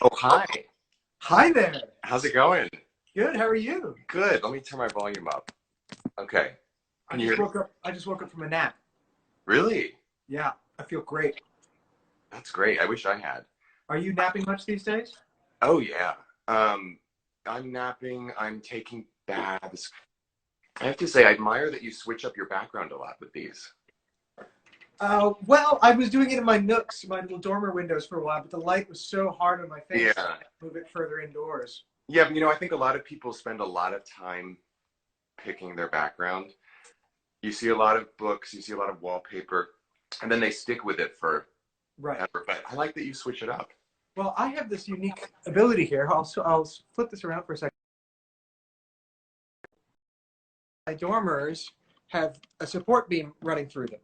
Oh, hi. Hi there. How's it going? Good. How are you? Good. Let me turn my volume up. Okay. I Can you just hear me? woke up. I just woke up from a nap. Really? Yeah, I feel great. That's great. I wish I had. Are you napping much these days? Oh, yeah. Um, I'm napping. I'm taking baths. I have to say, I admire that you switch up your background a lot with these. Well, I was doing it in my nooks, my little dormer windows for a while, but the light was so hard on my face that I Yeah. had to move it further indoors. Yeah, but I think a lot of people spend a lot of time picking their background. You see a lot of books, you see a lot of wallpaper, and then they stick with it forever. Right. But I like that you switch it up. Well, I have this unique ability here. I'll flip this around for a second. My dormers have a support beam running through them.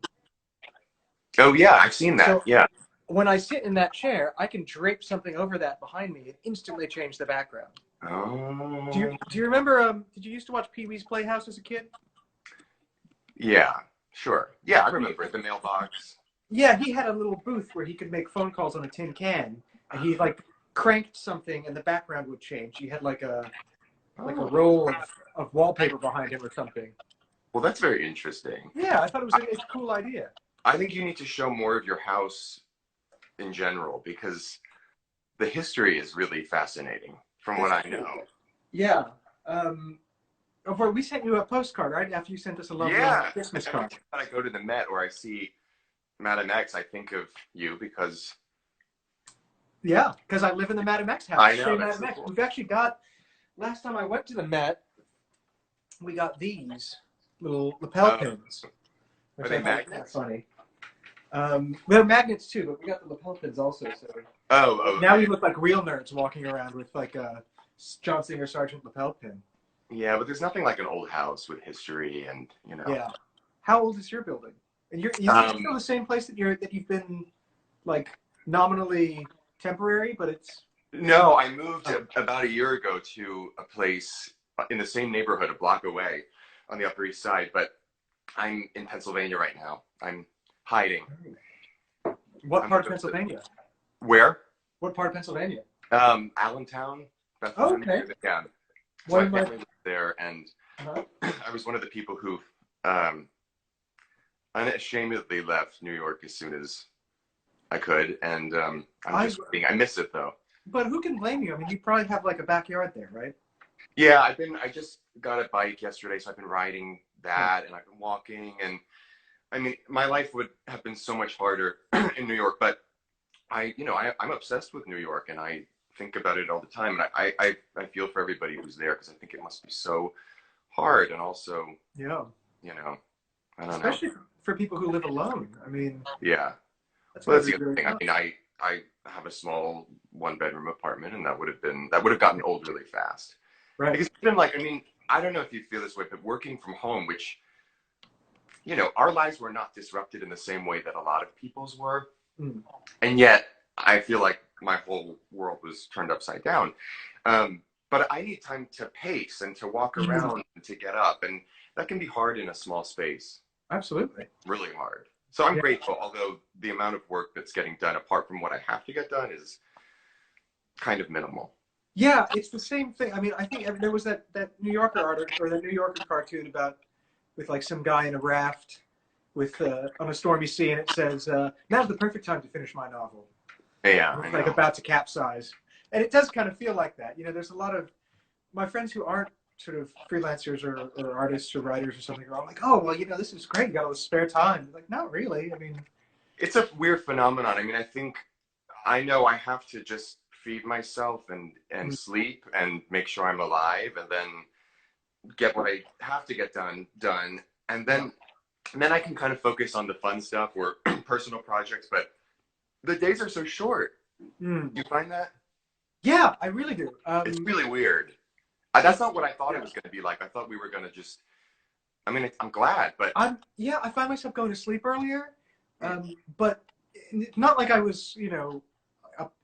Oh, yeah, I've seen that. So Yeah. when I sit in that chair, I can drape something over that behind me and instantly change the background. Oh. Do you remember? Did you used to watch Pee Wee's Playhouse as a kid? Yeah, sure. Yeah, I remember it. The mailbox. Yeah, he had a little booth where he could make phone calls on a tin can, and he like cranked something, and the background would change. He had like a Oh, roll of wallpaper behind him or something. well, that's very interesting. Yeah, I thought it's a cool idea. I think you need to show more of your house in general because the history is really fascinating from what It's I cool. know. Yeah. We sent you a postcard right after you sent us a lovely Yeah. Christmas Every card. time that I go to the Met or I see Madame X, I think of you because Yeah, because I live in the Madame X house. I know Same that's Madame so X. cool. We've actually got. Last time I went to the Met, we got these little lapel Oh, pins, are which they I thought was kind of magnets? funny. They're magnets too, but we got the lapel pins also. So Oh, now we okay. look like real nerds walking around with like a John Singer Sargent lapel pin. Yeah, but there's nothing like an old house with history and, Yeah. How old is your building? And is it still Um, the same place that you've been like nominally temporary, but it's no, I moved oh, about a year ago to a place in the same neighborhood, a block away on the Upper East Side, but I'm in Pennsylvania right now. I'm hiding. what I'm part of Pennsylvania? where? What part of Pennsylvania? Allentown, Oh, Bethlehem. okay. Yeah. So One my of my family lives there, and uh I was one of the people who um, unashamedly left New York as soon as I could, and I'm I just waiting. I miss it though. but who can blame you? I mean, you probably have like a backyard there, right? Yeah, I just got a bike yesterday, so I've been riding Yeah. that, and I've been walking, and I mean, my life would have been so much harder in New York, but I'm obsessed with New York, and I think about it all the time, and I feel for everybody who's there because I think it must be so hard, and also, Yeah. you know, I don't know. Especially for people who live alone. I mean, Yeah. that's Well, got to that's be the other really thing. I tough. mean, I have a small one-bedroom apartment, and that would have gotten old really fast. Right. Because even like, I mean, I don't know if you feel this way, but working from home, which our lives were not disrupted in the same way that a lot of people's were. Mm. And yet, I feel like my whole world was turned upside down. But I need time to pace and to walk Mm. around and to get up. And that can be hard in a small space, Absolutely. really hard. So I'm Yeah. grateful, although the amount of work that's getting done, apart from what I have to get done, is kind of minimal. Yeah, it's the same thing. I mean, I think there was that New Yorker article or the New Yorker cartoon about with like some guy in a raft with on a stormy sea, and it says, "Now's the perfect time to finish my novel." Yeah, And I it's like know. about to capsize, and it does kind of feel like that. There's a lot of my friends who aren't sort of freelancers or artists or writers or something are all like, "Oh, well, this is great. You got all this spare time." Like, not really. I mean, It's a weird phenomenon. I mean, I know I have to just feed myself and mm, sleep and make sure I'm alive and then get what I have to get done. And yeah, then I can kind of focus on the fun stuff or personal projects, but the days are so short. mm. You find that? Yeah, I really do. It's really weird. That's not what I thought it Yeah. was going to be like. I thought we were going to just, I mean, I'm glad, but I find myself going to sleep earlier, but not like I was,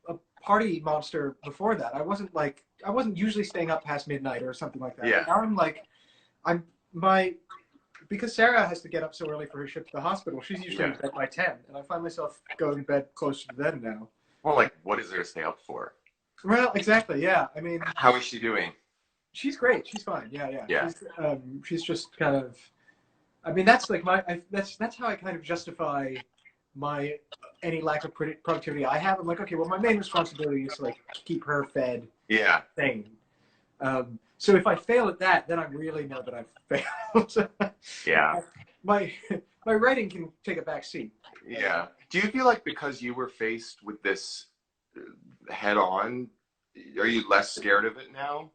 a party monster before that. I wasn't usually staying up past midnight or something like that. yeah. But now I'm like, I'm my because Sarah has to get up so early for her shift to the hospital. She's usually Yeah. in bed by 10, and I find myself going to bed closer to then now. Well, like, what is there to stay up for? Well, exactly. Yeah. I mean, How is she doing? she's great. She's fine. Yeah, yeah. Yeah. She's just kind of. I mean, that's like that's how I kind of justify my any lack of productivity I have. I'm like, okay, well, my main responsibility is to like keep her fed, Yeah. sane. So if I fail at that, then I really know that I've failed. Yeah. my my writing can take a back seat. Yeah. Do you feel like because you were faced with this head on, are you less scared of it now?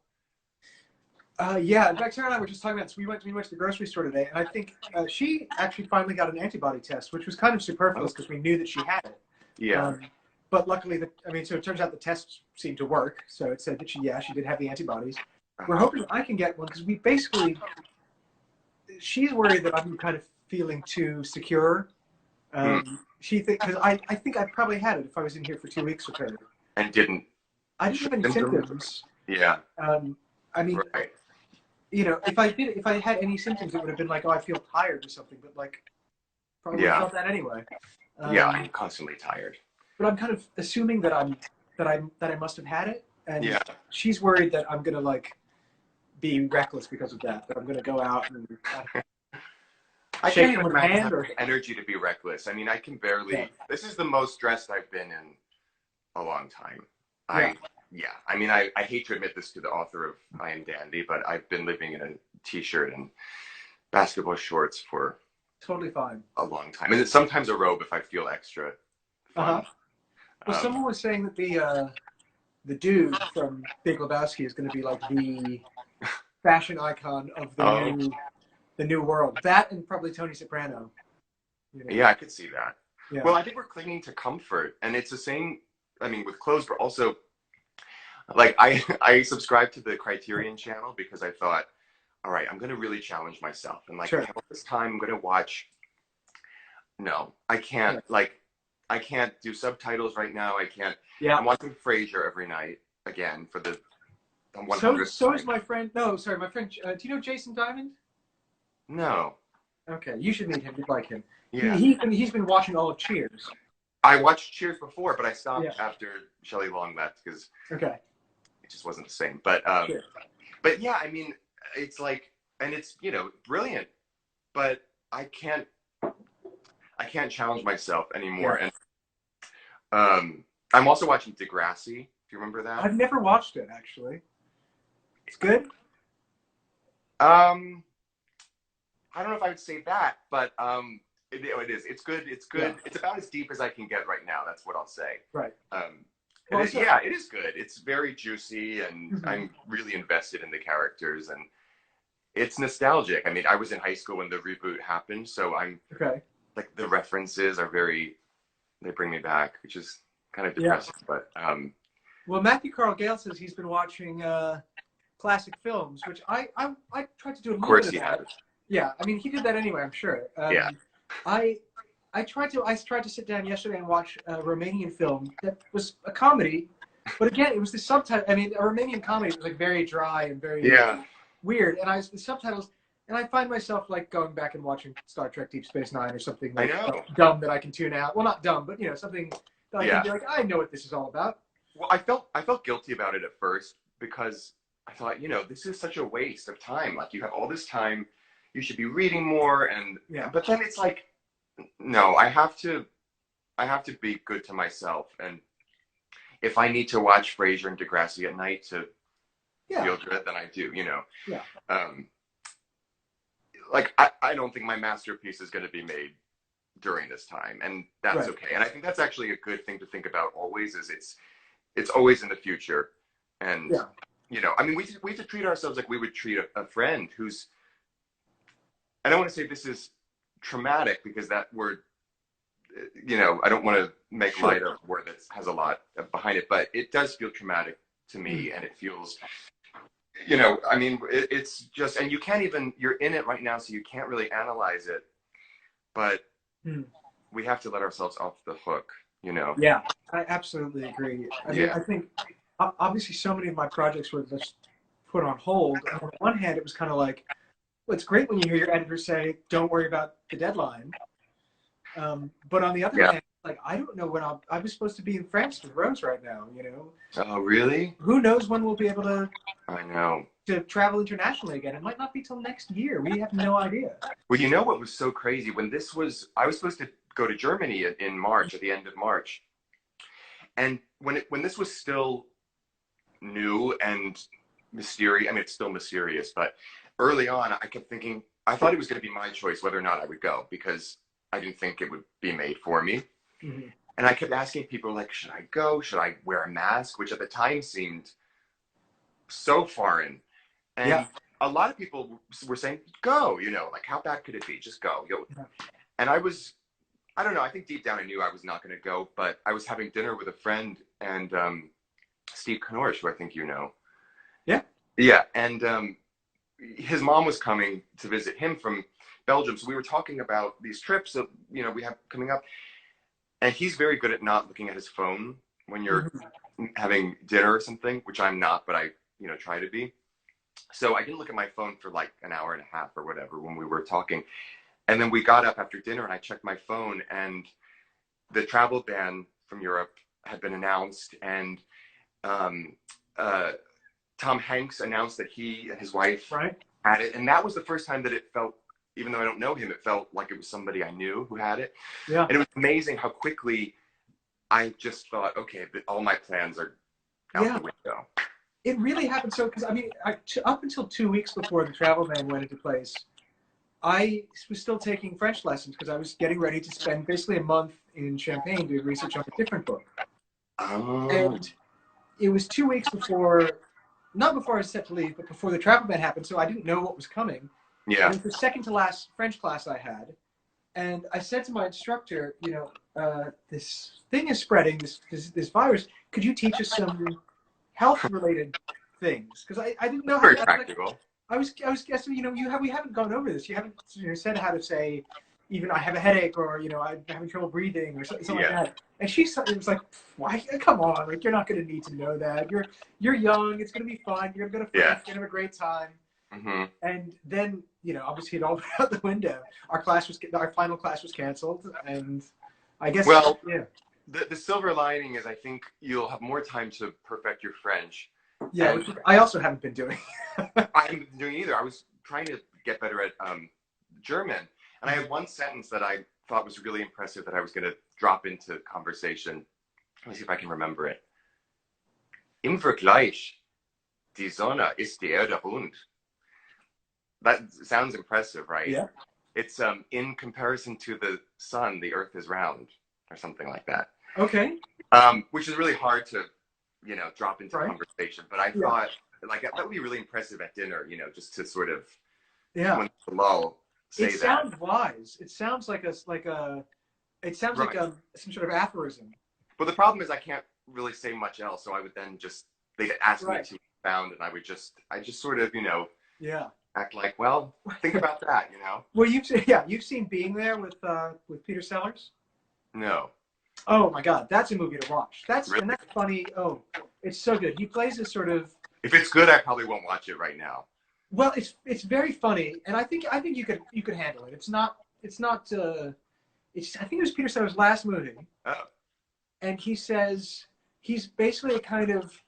Yeah, in fact, Sarah and I were just talking about this. We went to the grocery store today, and I think she actually finally got an antibody test, which was kind of Oh, superfluous because we knew that she had it. yeah. Um, but luckily, so it turns out the tests seemed to work. So it said that she did have the antibodies. We're Uh-huh. hoping I can get one because we basically, she's worried that I'm kind of feeling too secure. Hmm. Because I think I probably had it if I was in here for 2 weeks with her. And didn't I didn't show have any symptoms? symptoms. Yeah. I mean, Right. if I had any symptoms, it would have been like, oh, I feel tired or something. But like, probably would have Yeah. felt that anyway. Yeah. I'm constantly tired. But I'm kind of assuming that I must have had it, and Yeah. she's worried that I'm gonna like be reckless because of that. That I'm gonna go out and I shake can't even someone's imagine hand having or the energy to be reckless. I mean, I can yeah, barely. This is the most stressed I've been in a long time. yeah, Yeah. I mean, I hate to admit this to the author of I Am Dandy, but I've been living in a t-shirt and basketball shorts for totally fine. a long time, and it's sometimes a robe if I feel extra Uh huh. fun. Well, Um, someone was saying that the dude from Big Lebowski is going to be like the fashion icon of oh, the new world. That and probably Tony Soprano. You know. yeah, I could see that. Yeah. Well, I think we're clinging to comfort, and it's the same. I mean, with clothes, but also like I subscribe to the Criterion channel because I thought, all right, I'm gonna really challenge myself, and like I Sure. have all this time, I'm gonna watch. No, I can't. Yeah. Like, I can't do subtitles right now. I can't. Yeah. I'm watching Frasier every night again for the So 100th so is time. my friend. No, sorry, my friend. Do you know Jason Diamond? No. Okay, you should meet him. You'd like him. Yeah. He's been watching all of Cheers. I watched Cheers before, but I Yeah. stopped after Shelley Long left because Okay. it just wasn't the same. Sure. But yeah, I mean, it's like, and it's brilliant, but I can't challenge myself anymore. Yeah. And I'm also watching Degrassi. Do you remember that? I've never watched it actually. It's good. Um, I don't know if I would say that, but it is. It's good. It's Yeah. good. It's about as deep as I can get right now. That's what I'll say. Right. And Well, so, yeah, it is good. It's very juicy, and mhm. I'm really invested in the characters, and it's nostalgic. I mean, I was in high school when the reboot happened, so I'm Okay. like the references are very, they bring me back, which is kind of Yeah. depressing. But Well, Matthew Carl Gale says he's been watching classic films, which I tried to do a of little bit course of he that. has. Yeah, I mean he did that anyway. I'm sure. Yeah. I I tried to sit down yesterday and watch a Romanian film that was a comedy, but again it was the subtitle. I mean, a Romanian comedy was like very dry and very Yeah. weird, and the subtitles. And I find myself like going back and watching Star Trek Deep Space Nine or something I like know. dumb that I can tune out. Well, not dumb, but something that I can Yeah. be like, I know what this is all about. Well, I felt guilty about it at first because I thought, this is such a waste of time. Like you have all this time, you should be reading more, and Yeah. but then it's like, no, I have to be good to myself, and if I need to watch Frasier and Degrassi at night to Yeah. feel good, then I do. Yeah. Um, like I don't think my masterpiece is going to be made during this time, and that's Right. okay. And I think that's actually a good thing to think about always. Is it's always in the future, and Yeah. I mean, we have to treat ourselves like we would treat a friend who's. I don't want to say this is traumatic because that word, I don't want to make Sure. light of a word that has a lot behind it, but it does feel traumatic to me, Mm. and it feels I mean, it's just, and you can't even, you're in it right now, so you can't really analyze it, but Mm. we have to let ourselves off the hook. Yeah, I absolutely agree. I mean, Yeah. I think obviously so many of my projects were just put on hold. And on one hand, it was kind of like, well, it's great when you hear your editor say, "Don't worry about the deadline." But on the other Yeah. hand, like, I don't know when I was supposed to be in France with Rose right now, you know? Oh, really? Who knows when we'll be able I know. to travel internationally again? It might not be till next year. We have no idea. Well, you know what was so crazy? When this was, I was supposed to go to Germany in March, at the end of March. And when this was still new and mysterious, I mean, it's still mysterious, but early on, I kept thinking, I thought it was going to be my choice whether or not I would go because I didn't think it would be made for me. Mm-hmm. And I kept asking people, like, should I go? Should I wear a mask? Which at the time seemed so foreign. Yeah. And a lot of people were saying, go, you know, like, how bad could it be? Just go. Yeah. And I don't know, I think deep down I knew I was not going to go, but I was having dinner with a friend and Steve Knorr, who I think you know. Yeah. Yeah. And his mom was coming to visit him from Belgium. So we were talking about these trips that, you know, we have coming up. And he's very good at not looking at his phone when you're having dinner or something, which I'm not, but I, you know, try to be. So I didn't look at my phone for like an hour and a half or whatever when we were talking. And then we got up after dinner and I checked my phone and the travel ban from Europe had been announced. And Tom Hanks announced that he and his wife had it. And that was the first time that it felt, even though I don't know him, it felt like it was somebody I knew who had it. Yeah. And it was amazing how quickly I just thought, okay, all my plans are out the window. It really happened. So, because I mean, up until 2 weeks before the travel ban went into place, I was still taking French lessons because I was getting ready to spend basically a month in Champagne doing research on a different book. Oh. And it was 2 weeks before, not before I was set to leave, but before the travel ban happened, so I didn't know what was coming. Yeah. And it was the second to last French class I had. And I said to my instructor, you know, this thing is spreading, this virus. Could you teach us some health-related things? Because I didn't know how. Very practical. I was guessing, you know, we haven't gone over this. You haven't, you know, said how to say, even I have a headache or, you know, I'm having trouble breathing or something like that. And it was like, why? Come on, like you're not going to need to know that. You're young. It's going to be fun. You're going to go to France. You're going to have a great time. Mm-hmm. And then, you know, obviously it all went out the window. Our final class was canceled, and I guess the silver lining is I think you'll have more time to perfect your French. Yeah, which I also haven't been doing. I haven't been doing either. I was trying to get better at German, and I had one sentence that I thought was really impressive that I was going to drop into conversation. Let me see if I can remember it. Im Vergleich, die Sonne ist die Erde rund. That sounds impressive, right? Yeah. It's in comparison to the sun, the earth is round, or something like that. Okay. Which is really hard to, you know, drop into conversation. But I thought, like, that would be really impressive at dinner, you know, just to sort of, when the lull, say that. It sounds wise. It sounds like it sounds like some sort of aphorism. But the problem is I can't really say much else. So I would then they'd ask me to expound, and I just sort of, you know, act like, well, think about that, you know. Well, you've seen Being There with Peter Sellers? No. Oh my God, that's a movie to watch. And that's funny. Oh, it's so good. He plays this sort of. If it's good, I probably won't watch it right now. Well, it's very funny, and I think you could handle it. I think it was Peter Sellers' last movie. Oh. And he says he's basically a kind of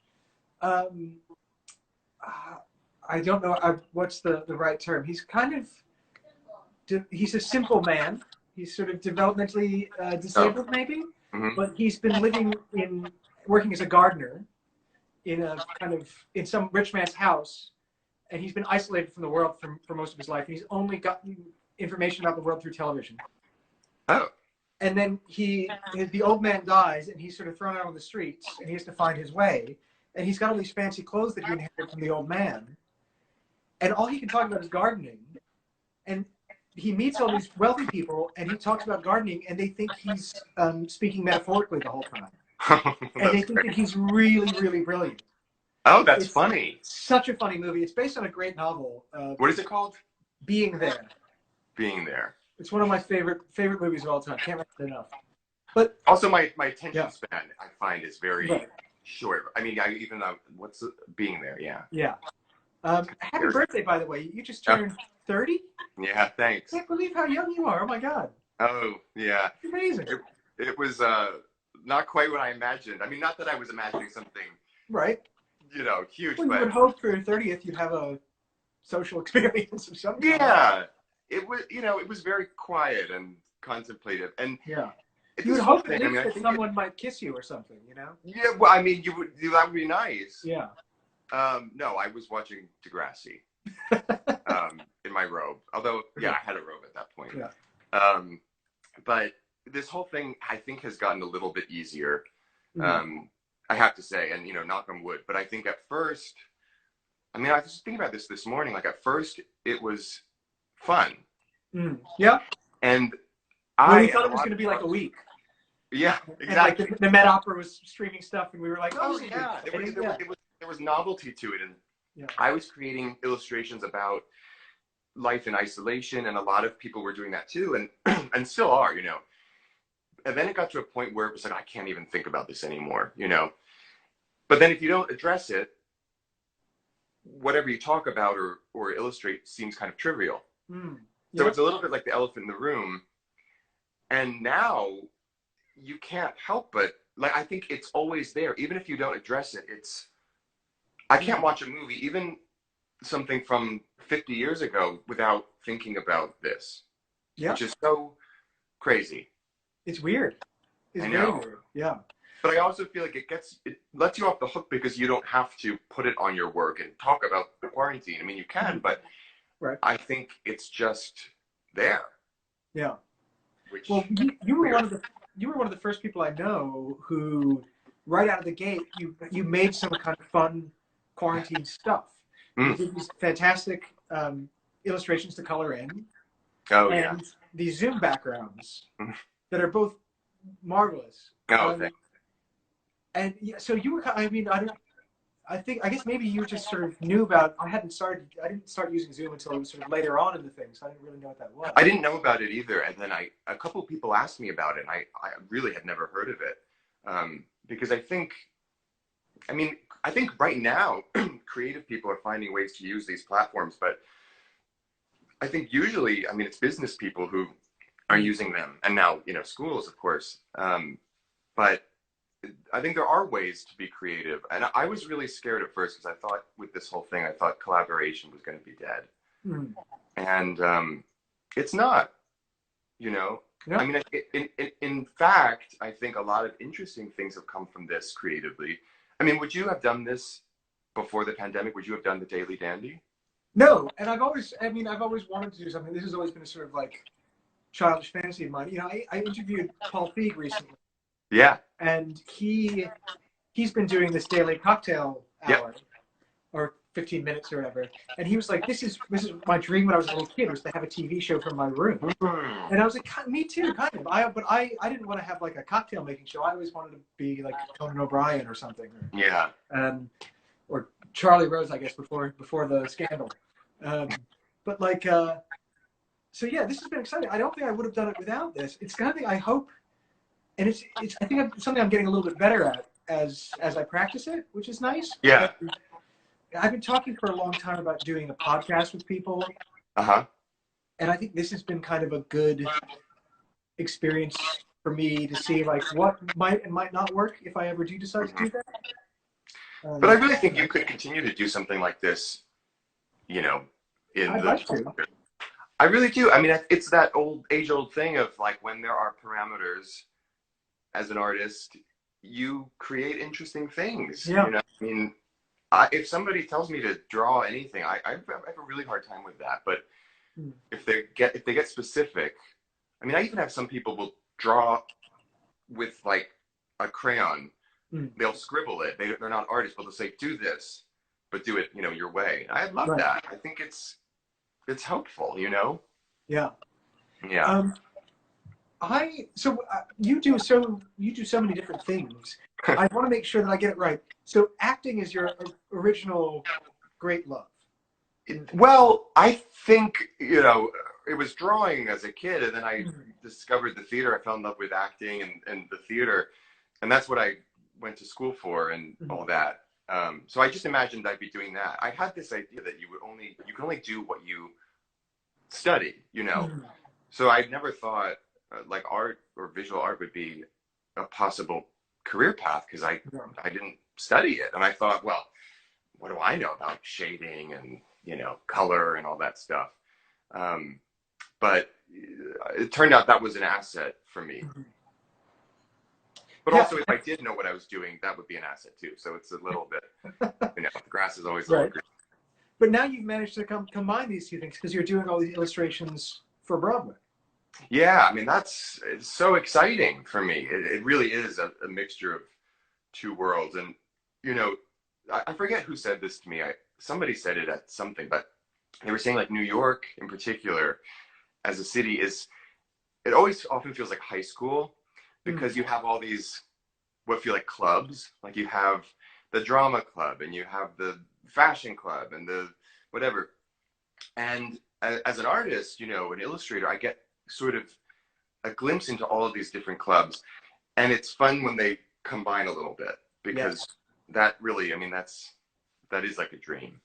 I don't know what's the right term. He's kind of he's a simple man. He's sort of developmentally disabled, maybe, but he's been working as a gardener in some rich man's house, and he's been isolated from the world for most of his life. And he's only gotten information about the world through television. Oh. And then the old man dies, and he's sort of thrown out on the streets, and he has to find his way. And he's got all these fancy clothes that he inherited from the old man. And all he can talk about is gardening. And he meets all these wealthy people, and he talks about gardening, and they think he's speaking metaphorically the whole time. And they think that he's really, really brilliant. Oh, that's funny. Such a funny movie. It's based on a great novel. What is it called? Being There. Being There. It's one of my favorite movies of all time. Can't recommend it enough. But also, my attention span, I find, is very short. I mean, even though Being There? Yeah. Yeah. Happy birthday, by the way. You just turned 30? Yeah, thanks. I can't believe how young you are. Oh, my God. Oh, yeah. It's amazing. It was not quite what I imagined. I mean, not that I was imagining something, Right. huge, Well, you but would hope for your 30th you'd have a social experience of some kind. yeah, it was very quiet and contemplative. And Yeah. You would this whole hope at thing, I mean, least I that think someone might kiss you or something, you know? yeah, well, I mean, that would be nice. Yeah. No, I was watching Degrassi in my robe. Although, yeah, I had a robe at that point. Yeah. Um, but this whole thing, I think, has gotten a little bit easier. I have to say, and knock on wood. But I think at first, I mean, I was thinking about this morning. Like at first, it was fun, Yeah. and Well, we I thought it was going to be like a week. Yeah, And like exactly. the Met Opera was streaming stuff, and we were like, Oh this is yeah, exciting. there was novelty to it, and I was creating illustrations about life in isolation, and a lot of people were doing that too, and and still are, And then it got to a point where it was like, I can't even think about this anymore, But then if you don't address it, whatever you talk about or illustrate seems kind of trivial. So it's a little bit like the elephant in the room. And now you can't help but, like, I think it's always there. Even if you don't address it, I can't watch a movie, even something from 50 years ago, without thinking about this. Which is so crazy. It's weird. It's very weird. Yeah. But I also feel like it lets you off the hook because you don't have to put it on your work and talk about the quarantine. I mean, you can, but I think it's just there. Yeah. Well, you were one of the first people I know who, right out of the gate, you made some kind of fun quarantine stuff. You did these fantastic illustrations to color in, and these Zoom backgrounds that are both marvelous. And so you were, I mean, I guess maybe you just sort of knew about, I didn't start using Zoom until it was sort of later on in the thing, so I didn't really know what that was. I didn't know about it either, and then a couple of people asked me about it, and I really had never heard of it, because I think right now, creative people are finding ways to use these platforms, but I think usually, it's business people who are using them, and now, schools, of course, but I think there are ways to be creative. And I was really scared at first because I thought with this whole thing, I thought collaboration was going to be dead. And it's not, Yeah. I mean, in fact, I think a lot of interesting things have come from this creatively. I mean, would you have done this before the pandemic? Would you have done the Daily Dandy? No. And I've always wanted to do something. This has always been a sort of like childish fantasy of mine. I interviewed Paul Feig recently. Yeah. And he's been doing this daily cocktail hour, or 15 minutes or whatever. And he was like, this is my dream when I was a little kid, was to have a TV show from my room. And I was like, me too, kind of. But I didn't want to have like a cocktail making show. I always wanted to be like Conan O'Brien or something. Yeah. Or Charlie Rose, I guess, before the scandal. But like, so yeah, this has been exciting. I don't think I would have done it without this. It's kind of thing I hope. And it's I think it's something I'm getting a little bit better at as I practice it, which is nice. Yeah. I've been talking for a long time about doing a podcast with people. And I think this has been kind of a good experience for me to see like what might and might not work if I ever do decide to do that. But I really think you could continue to do something like this, I'd like to. I really do. I mean, it's that age-old thing of like when there are parameters. As an artist, you create interesting things. Yeah. I mean, if somebody tells me to draw anything, I have a really hard time with that. But if they get specific, I mean, I even have some people will draw with like a crayon. They'll scribble it. They're not artists, but they'll say, "Do this, but do it, your way." And I love that. I think it's helpful. Yeah. Yeah. You do so many different things. I want to make sure that I get it right. So acting is your original great love. Well, I think it was drawing as a kid, and then I discovered the theater. I fell in love with acting and the theater, and that's what I went to school for and all that. So I just imagined I'd be doing that. I had this idea that you can only do what you study, So I never thought like art or visual art would be a possible career path because Yeah. I didn't study it, and I thought, well, what do I know about shading and color and all that stuff? But it turned out that was an asset for me. Mhm. But Yeah. also, if I did know what I was doing, that would be an asset too. So it's a little bit, the grass is always a little Right. green. But now you've managed to combine these two things because you're doing all these illustrations for Broadway. Yeah, I mean, it's so exciting for me. It really is a mixture of two worlds. And, you know, I forget who said this to me. Somebody said it at something, but they were saying like New York in particular as a city it always often feels like high school because you have all these what feel like clubs. Like you have the drama club and you have the fashion club and the whatever. And as an artist, an illustrator, I get sort of a glimpse into all of these different clubs. And it's fun when they combine a little bit because that really, I mean, that is like a dream.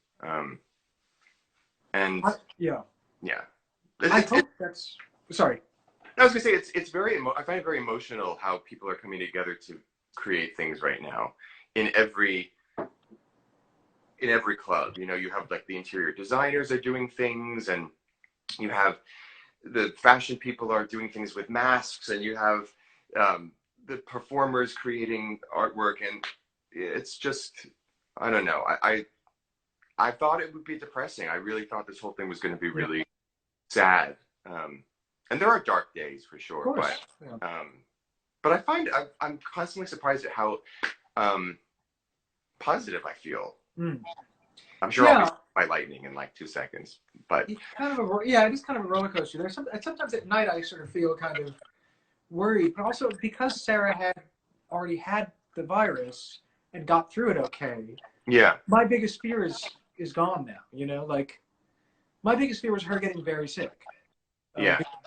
And Yeah. yeah, I hope that's, sorry. I was gonna say it's very. I find it very emotional how people are coming together to create things right now in every club. You have like the interior designers are doing things, and you have the fashion people are doing things with masks, and you have the performers creating artwork, and it's just I don't know. I thought it would be depressing. I really thought this whole thing was going to be really sad. And there are dark days for sure, but I find I'm constantly surprised at how positive I feel. I'm sure I'll be struck by lightning in like 2 seconds, but it's kind of it is kind of a roller coaster. Sometimes at night I sort of feel kind of worried, but also because Sarah had already had the virus and got through it okay. Yeah. My biggest fear is gone now. Like my biggest fear was her getting very sick.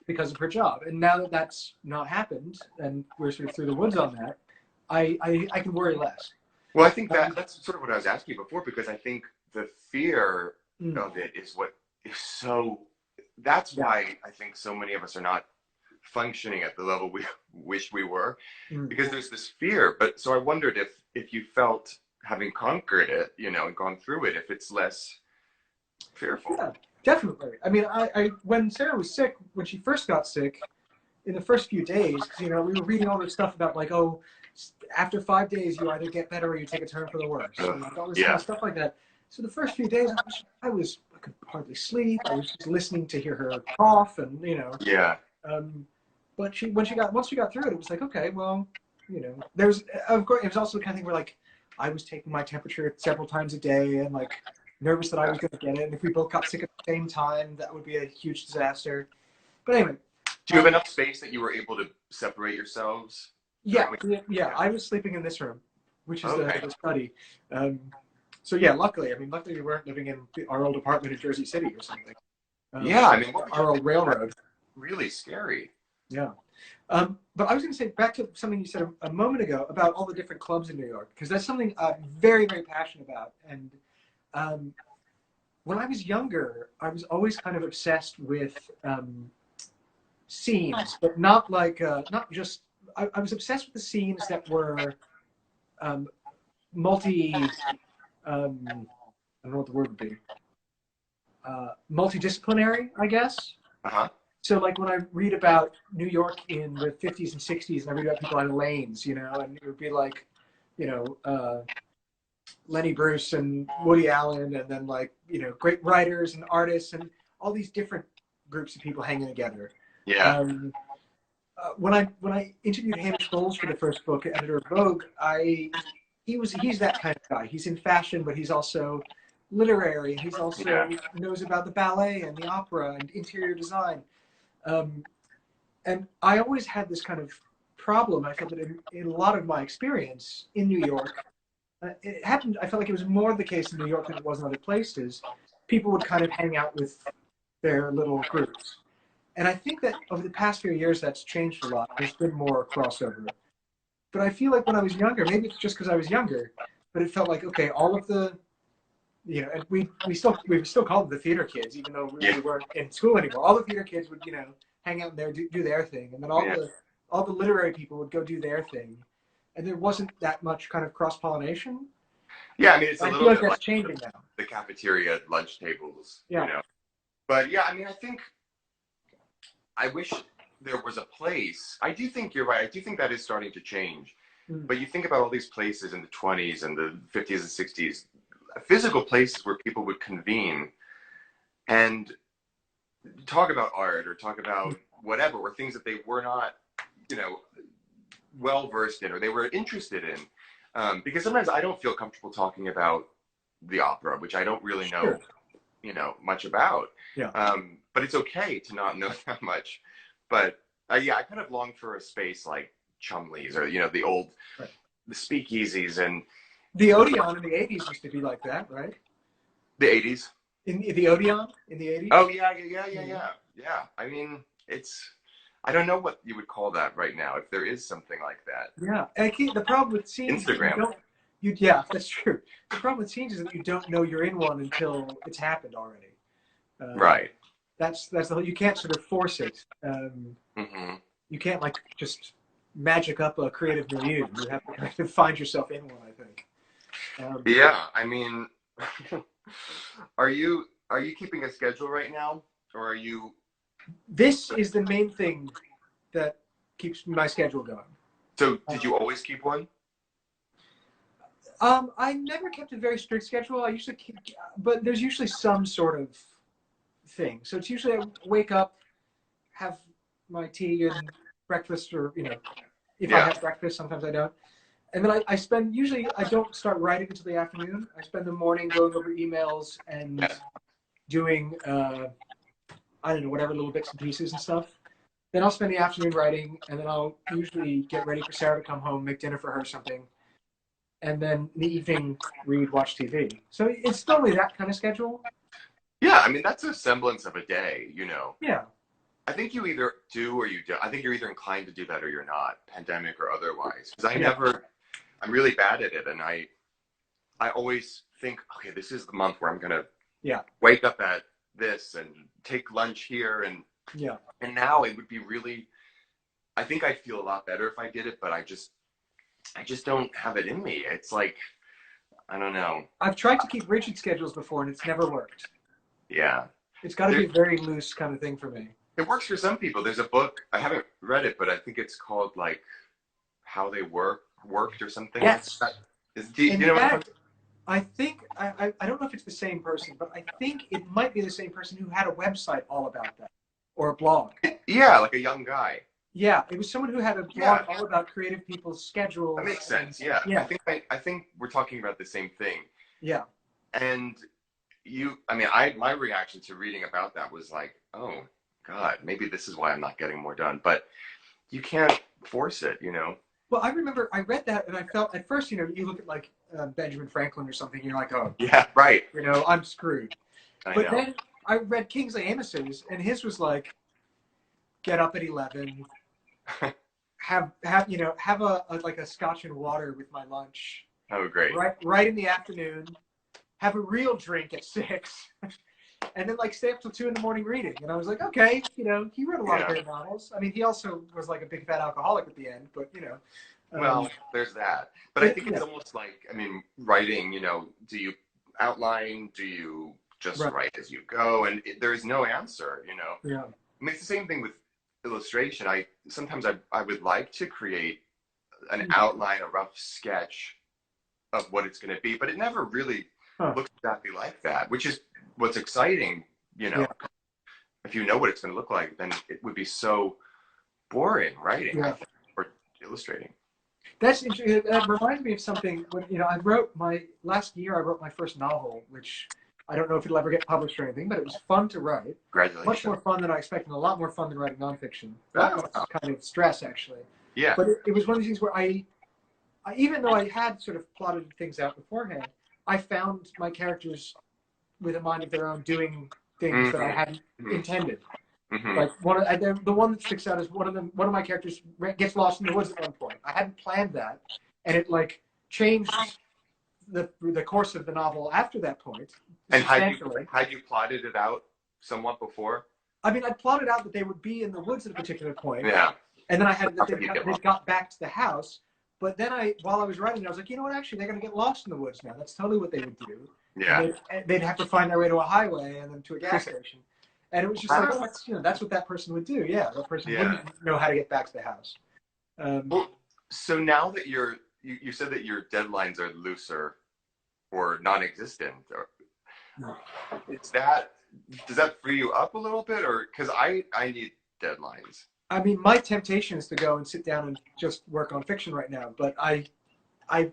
Because of her job, and now that that's not happened, and we're sort of through the woods on that, I can worry less. Well, I think that's sort of what I was asking you before, because I think the fear of it is what is so. That's why I think so many of us are not functioning at the level we wish we were, because there's this fear. But so I wondered if you felt, having conquered it, and gone through it, if it's less fearful. Yeah. Definitely. I mean, I when Sarah was sick, when she first got sick, in the first few days, because we were reading all this stuff about like, oh, after 5 days you either get better or you take a turn for the worse, and like all this kind of stuff like that. So the first few days, I could hardly sleep. I was just listening to hear her cough, and Yeah. But once she got through it, it was like, okay, well, there's of course it was also the kind of thing where like I was taking my temperature several times a day and like nervous that I was going to get it, and if we both got sick at the same time, that would be a huge disaster. But anyway. Do you have enough space that you were able to separate yourselves? Yeah. I was sleeping in this room, which is the study. So yeah, luckily we weren't living in our old apartment in Jersey City or something. Our old railroad. Really scary. Yeah. But I was going to say back to something you said a moment ago about all the different clubs in New York, because that's something I'm very, very passionate about. And when I was younger, I was always kind of obsessed with scenes, but not like not just. I was obsessed with the scenes that were multi. I don't know what the word would be. Multidisciplinary, I guess. So like when I read about New York in the 50s and 60s, and I read about people on lanes, and it would be like, Lenny Bruce and Woody Allen, and then like great writers and artists and all these different groups of people hanging together. Yeah. When I interviewed Hamish Bowles for the first book, editor of Vogue, he's that kind of guy. He's in fashion, but he's also literary, and he's also knows about the ballet and the opera and interior design. And I always had this kind of problem. I felt that in a lot of my experience in New York, it happened. I felt like it was more the case in New York than it was in other places. People would kind of hang out with their little groups. And I think that over the past few years, that's changed a lot. There's been more crossover. But I feel like when I was younger, maybe it's just because I was younger, but it felt like, okay, all of the, and we still called them the theater kids, even though we weren't in school anymore. All the theater kids would, hang out there, do their thing, and then Yeah. all the literary people would go do their thing, and there wasn't that much kind of cross pollination. Yeah, I mean, it's a I little feel like bit that's like changing now. the cafeteria at lunch tables, you Yeah. know. But yeah, I mean, I think I wish there was a place. I do think you're right. I do think that is starting to change. Mm. But you think about all these places in the 20s and the 50s and 60s, physical places where people would convene and talk about art or talk about whatever, or things that they were not, you know, well versed in or they were interested in. Because sometimes I don't feel comfortable talking about the opera, which I don't really know, Sure. you know, much about. Yeah. But it's okay to not know that much. But yeah, I kind of long for a space like Chumley's or, you know, the old, Right. the speakeasies and The Odeon in the 80s used to be like that, right? the 80s. In the Odeon in the 80s? Oh, yeah. I mean, I don't know what you would call that right now, if there is something like that. Yeah. And the problem with scenes is that Instagram. yeah, that's true. The problem with scenes is that you don't know you're in one until it's happened already. Right. That's the whole, you can't sort of force it. Mm-hmm. You can't like just magic up a creative milieu. You have to kind of find yourself in one, I think. Yeah, I mean, are you keeping a schedule right now, or are you? This is the main thing that keeps my schedule going. So, did you always keep one? I never kept a very strict schedule. I usually keep, but there's usually some sort of thing. So it's usually I wake up, have my tea and breakfast, or you know, if I have breakfast, sometimes I don't. And then I spend, usually I don't start writing until the afternoon. I spend the morning going over emails and doing, I don't know, whatever little bits and pieces and stuff. Then I'll spend the afternoon writing, and then I'll usually get ready for Sarah to come home, make dinner for her or something. And then in the evening, read, watch TV. So it's normally that kind of schedule. Yeah, I mean, that's a semblance of a day, you know. Yeah. I think you either do or you don't. I think you're either inclined to do that or you're not, pandemic or otherwise. Because I'm really bad at it, and I always think, okay, this is the month where I'm gonna wake up at this and take lunch here, and now it would be really. I think I'd feel a lot better if I did it, but I just don't have it in me. It's like, I don't know. I've tried to keep rigid schedules before, and it's never worked. Yeah, it's got to be a very loose kind of thing for me. It works for some people. There's a book, I haven't read it, but I think it's called like How They Worked or something. Yes. Do you know what I think, I don't know if it's the same person, but I think it might be the same person who had a website all about that, or a blog. Yeah, like a young guy. Yeah, it was someone who had a blog all about creative people's schedules. That makes sense, yeah. I think we're talking about the same thing. Yeah. And my reaction to reading about that was like, oh, God, maybe this is why I'm not getting more done. But you can't force it, you know? Well, I remember I read that and I felt at first, you know, you look at like Benjamin Franklin or something, you're like, oh, yeah, right. You know, I'm screwed. But then I read Kingsley Amos's, and his was like, get up at 11, have a scotch and water with my lunch. Oh, great. Right in the afternoon, have a real drink at 6. And then like stay up till 2 in the morning reading. And I was like, okay, you know, he wrote a lot of great novels. I mean, he also was like a big fat alcoholic at the end, but you know. Well, there's that. But I think it's almost like, I mean, writing, you know, do you outline? Do you just write as you go? And there is no answer, you know. Yeah. I mean, it's the same thing with illustration. Sometimes I would like to create an outline, a rough sketch of what it's going to be, but it never really looks exactly like that, which is what's exciting, you know. If you know what it's going to look like, then it would be so boring writing, I think, or illustrating. That's interesting. That reminds me of something. When, you know, last year I wrote my first novel, which I don't know if it'll ever get published or anything, but it was fun to write. Congratulations. Much more fun than I expected, and a lot more fun than writing nonfiction. That was kind of stress, actually. Yeah. But it was one of these things where I, even though I had sort of plotted things out beforehand, I found my characters with a mind of their own doing things that I hadn't intended. Like the one that sticks out is one of my characters gets lost in the woods at one point. I hadn't planned that, and it like changed the course of the novel after that point. And had you plotted it out somewhat before? I mean, I plotted out that they would be in the woods at a particular point, Yeah. and then I had that How could you get they lost? got back to the house. But then while I was writing, I was like, you know what? Actually, they're going to get lost in the woods now. That's totally what they would do, and Yeah. they'd have to find their way to a highway and then to a gas station. And it was just like, oh, Ah, that's that's what that person would do. Yeah, that person yeah. wouldn't know how to get back to the house. Well, so now that you said that your deadlines are looser or non-existent, or is that does that free you up a little bit, or because I need deadlines. I mean, my temptation is to go and sit down and just work on fiction right now, but I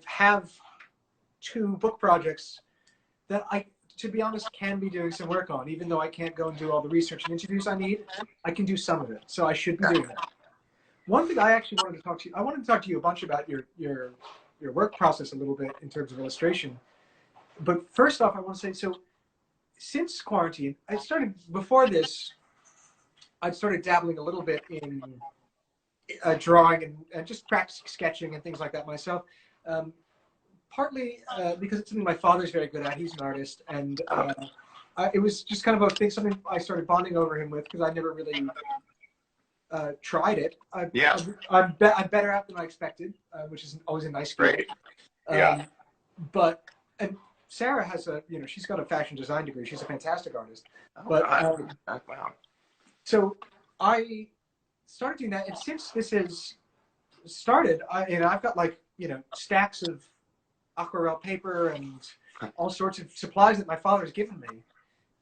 have 2 book projects that to be honest, can be doing some work on, even though I can't go and do all the research and interviews I need. I can do some of it, so I should be doing that. One thing I actually wanted to talk to you, I wanted to talk to you a bunch about your work process a little bit in terms of illustration. But first off, I want to say, so since quarantine, before this, I'd started dabbling a little bit in drawing and just practicing sketching and things like that myself. Partly because it's something my father's very good at. He's an artist, and it was just kind of a thing, something I started bonding over him with because I never really tried it. Yeah. I'm better at than I expected, which is always a nice feeling. Great. Yeah. But and Sarah has she's got a fashion design degree. She's a fantastic artist. Oh, But wow. so I started doing that, and since this has started, I've got stacks of aquarelle paper and all sorts of supplies that my father's given me,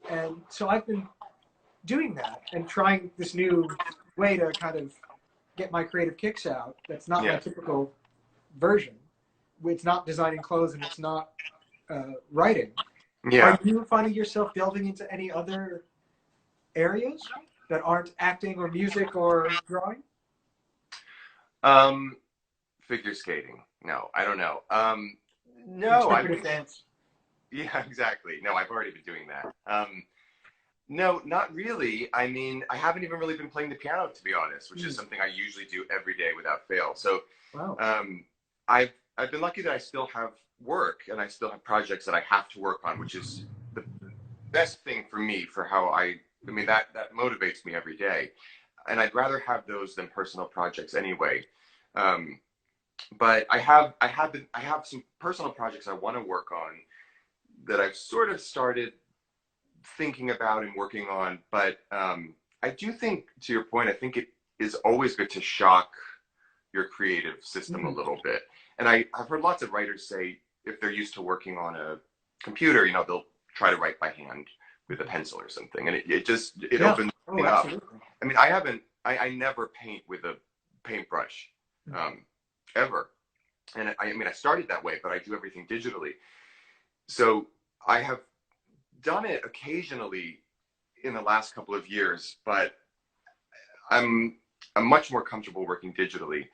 and so I've been doing that and trying this new way to kind of get my creative kicks out. That's not my typical version. It's not designing clothes and it's not writing. Yeah. Are you finding yourself delving into any other areas that aren't acting or music or drawing? Figure skating. No, I don't know. No, I Interpretive mean, dance. yeah, exactly. No, I've already been doing that. No, not really. I mean, I haven't even really been playing the piano, to be honest, which is something I usually do every day without fail. So, Wow. I've been lucky that I still have work and I still have projects that I have to work on, which is the best thing for me for how I mean, that motivates me every day. And I'd rather have those than personal projects anyway. But I have some personal projects I want to work on that I've sort of started thinking about and working on. But I do think, to your point, I think it is always good to shock your creative system a little bit. And I've heard lots of writers say if they're used to working on a computer, they'll try to write by hand with a pencil or something, and it opens it up. I mean, I never paint with a paintbrush, ever. And I mean, I started that way, but I do everything digitally. So I have done it occasionally in the last couple of years, but I'm much more comfortable working digitally.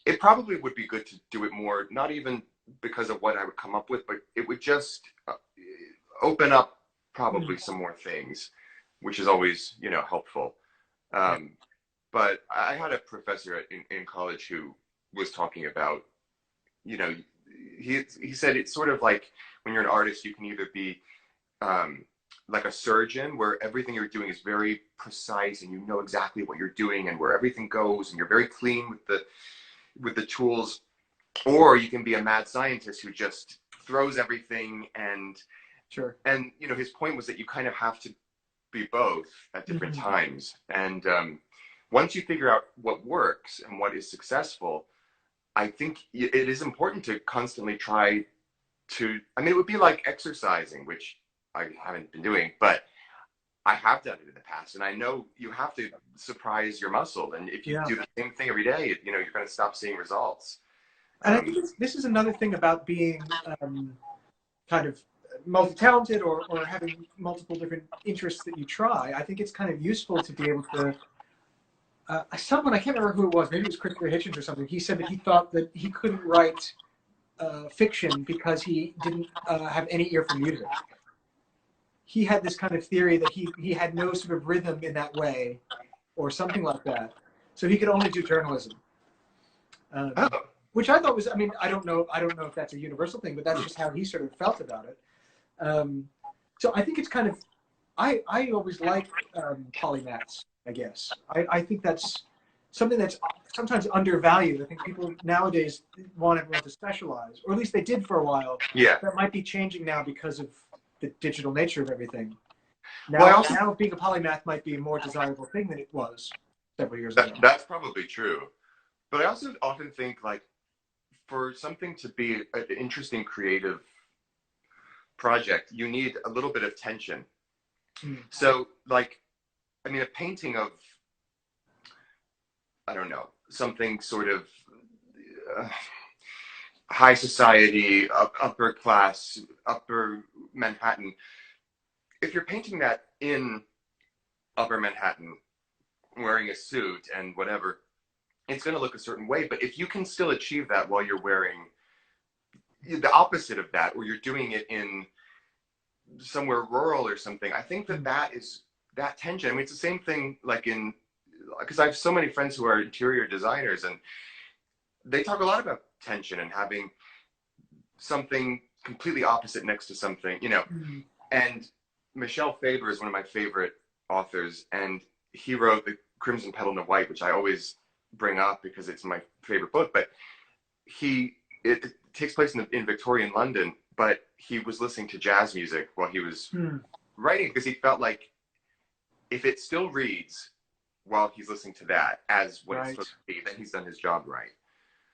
It probably would be good to do it more, not even because of what I would come up with, but it would just open up probably some more things, which is always, helpful. But I had a professor in college who was talking about, he said it's sort of like when you're an artist, you can either be like a surgeon, where everything you're doing is very precise and you know exactly what you're doing and where everything goes, and you're very clean with the tools, or you can be a mad scientist who just throws everything. And sure. And his point was that you kind of have to be both at different times. And once you figure out what works and what is successful, I think it is important to constantly try to, I mean, it would be like exercising, which I haven't been doing, but I have done it in the past. And I know you have to surprise your muscle. And if you do the same thing every day, you're going to stop seeing results. And I think this is another thing about being kind of multi-talented or having multiple different interests that you try. I think it's kind of useful to be able to, someone, I can't remember who it was, maybe it was Christopher Hitchens or something, he said that he thought that he couldn't write fiction because he didn't have any ear for music. He had this kind of theory that he had no sort of rhythm in that way or something like that. So he could only do journalism. Which I thought was, I mean, I don't know if that's a universal thing, but that's just how he sort of felt about it. So I think it's kind of I always like polymaths, I guess. I think that's something that's sometimes undervalued. I think people nowadays want everyone to specialize, or at least they did for a while. Yeah. That might be changing now because of the digital nature of everything. Well, I Now, also now being a polymath might be a more desirable thing than it was several years ago. that's probably true. But I also often think like for something to be an interesting creative project, you need a little bit of tension. Mm. So like I mean a painting of I don't know, something sort of uh, high society, upper class, upper Manhattan. If you're painting that in upper Manhattan, wearing a suit and whatever, it's going to look a certain way. But if you can still achieve that while you're wearing the opposite of that, or you're doing it in somewhere rural or something, I think that that is that tension. I mean, it's the same thing like in, because I have so many friends who are interior designers and they talk a lot about tension and having something completely opposite next to something, you know. Mm. And Michel Faber is one of my favorite authors, and he wrote The Crimson Petal and the White, which I always bring up because it's my favorite book. But it takes place in Victorian London, but he was listening to jazz music while he was writing because he felt like if it still reads while he's listening to that as what it's Right. supposed to be, then he's done his job right.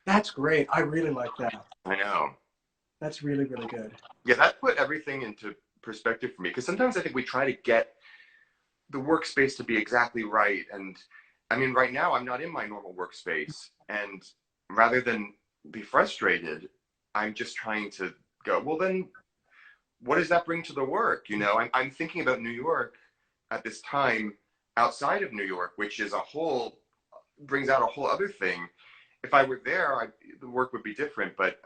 That's great. I really like that. I know. That's really, really good. Yeah, that put everything into perspective for me because sometimes I think we try to get the workspace to be exactly right. And I mean, right now I'm not in my normal workspace. And rather than be frustrated, I'm just trying to go, well, then what does that bring to the work? You know, I'm thinking about New York at this time outside of New York, which is brings out a whole other thing. If I were there, the work would be different. But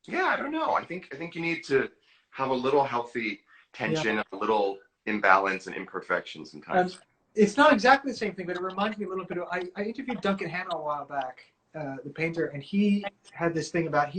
yeah, I don't know. I think you need to have a little healthy Yeah. tension, a little imbalance and imperfection sometimes. It's not exactly the same thing, but it reminds me a little bit of. I interviewed Duncan Hanna a while back, the painter, and he had this thing about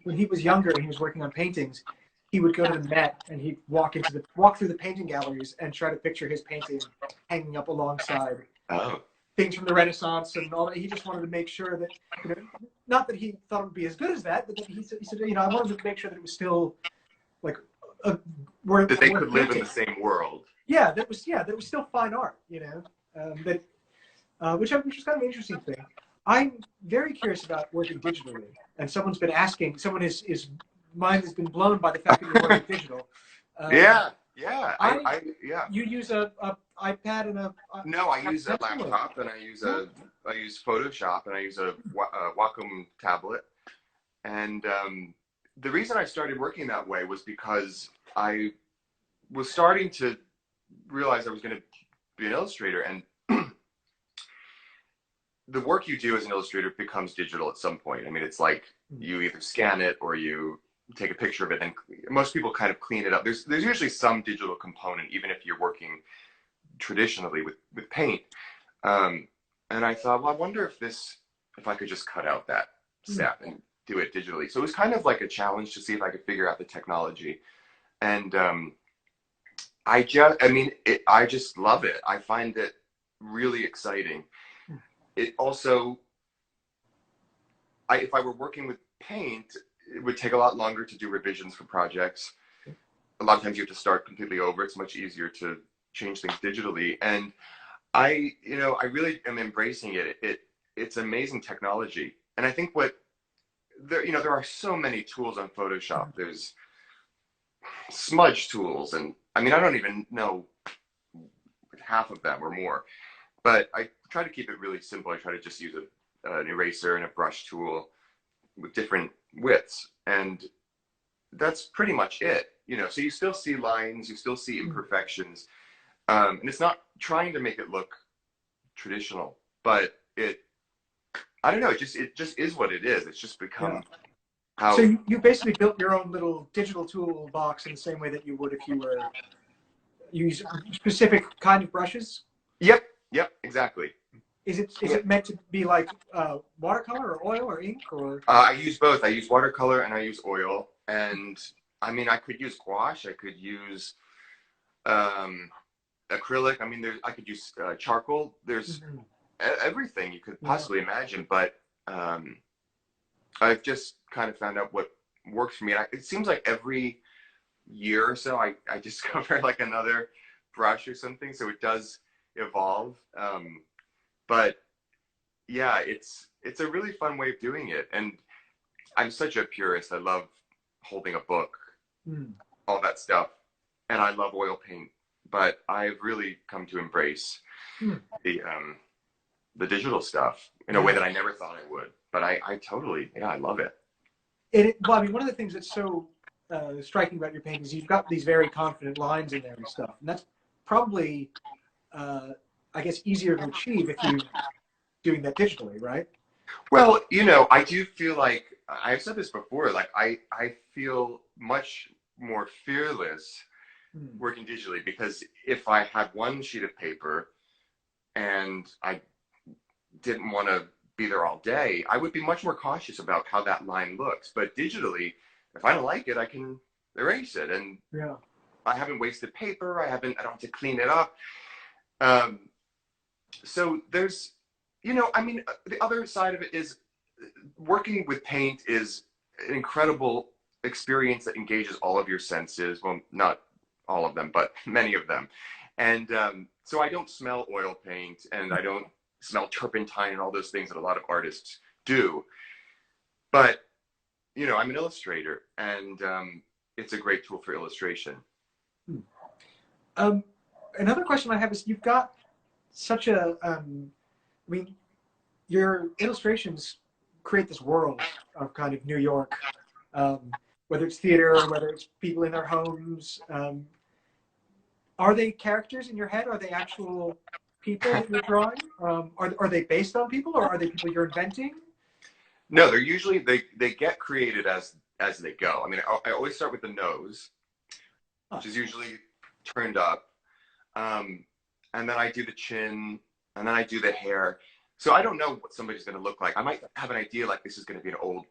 when he was younger and he was working on paintings, he would go to the Met and he'd walk through the painting galleries and try to picture his painting hanging up alongside Oh, things from the Renaissance and all that. He just wanted to make sure that, you know, not that he thought it would be as good as that, but that he said, you know, I wanted to make sure that it was still like that they could live in painting. the same world. Yeah, that was still fine art, you know, which is kind of an interesting thing. I'm very curious about working digitally, and someone's been asking. His mind has been blown by the fact that you're working digital. Yeah, yeah, yeah. You use a iPad and a No, I use a pencil, laptop and I use Photoshop and I use a Wacom tablet. And the reason I started working that way was because I was starting to realize I was going to be an illustrator, and the work you do as an illustrator becomes digital at some point. I mean, it's like you either scan it or you take a picture of it, and most people kind of clean it up. There's usually some digital component, even if you're working traditionally with paint. And I thought, well, I wonder if I could just cut out that step and do it digitally. So it was kind of like a challenge to see if I could figure out the technology. And I just love it. I find it really exciting. It also, if I were working with paint, it would take a lot longer to do revisions for projects. A lot of times you have to start completely over. It's much easier to change things digitally. And I really am embracing it. It's amazing technology. And I think there are so many tools on Photoshop. There's smudge tools, and I mean, I don't even know half of them or more. But I try to keep it really simple. I try to just use an eraser and a brush tool with different widths, and that's pretty much it. You know, so you still see lines, you still see imperfections, and it's not trying to make it look traditional, but I don't know, it just is what it is. It's just become how. So you basically built your own little digital toolbox in the same way that you would if you use specific kind of brushes. Yep, exactly. Is it meant to be like watercolor or oil or ink or? I use both. I use watercolor and I use oil. And I mean, I could use gouache. I could use um, acrylic. I mean, I could use charcoal. There's Mhm. everything you could Yeah. possibly imagine, but um, I've just kind of found out what works for me. And it seems like every year or so, I discover like another brush or something. So it does evolve. But yeah, it's a really fun way of doing it. And I'm such a purist. I love holding a book, Mm. all that stuff, and I love oil paint. But I've really come to embrace Mm. the digital stuff in a way Yeah. that I never thought I would. But I totally, yeah, I love it. Well, I mean, one of the things that's so striking about your paintings, you've got these very confident lines in there and stuff, and that's probably, uh, I guess, easier to achieve if you're doing that digitally, right? Well, I do feel like I've said this before. Like I feel much more fearless Mm. working digitally because if I had one sheet of paper and I didn't want to be there all day, I would be much more cautious about how that line looks. But digitally, if I don't like it, I can erase it, and Yeah. I haven't wasted paper. I don't have to clean it up. Um, so there's, I mean, the other side of it is working with paint is an incredible experience that engages all of your senses. Well, not all of them, but many of them. And so I don't smell oil paint and I don't smell turpentine and all those things that a lot of artists do. But, I'm an illustrator and it's a great tool for illustration. Mm. Um, Another question I have is you've got such a, I mean, your illustrations create this world of kind of New York, um, whether it's theater or whether it's people in their homes. Are they characters in your head? Are they actual people that you're drawing? Are they based on people, or are they people you're inventing? No, they're usually, they get created as they go. I mean, I always start with the nose, Huh. which is usually turned up. Um, and then I do the chin, and then I do the hair. So I don't know what somebody's going to look like. I might have an idea like this is going to be an old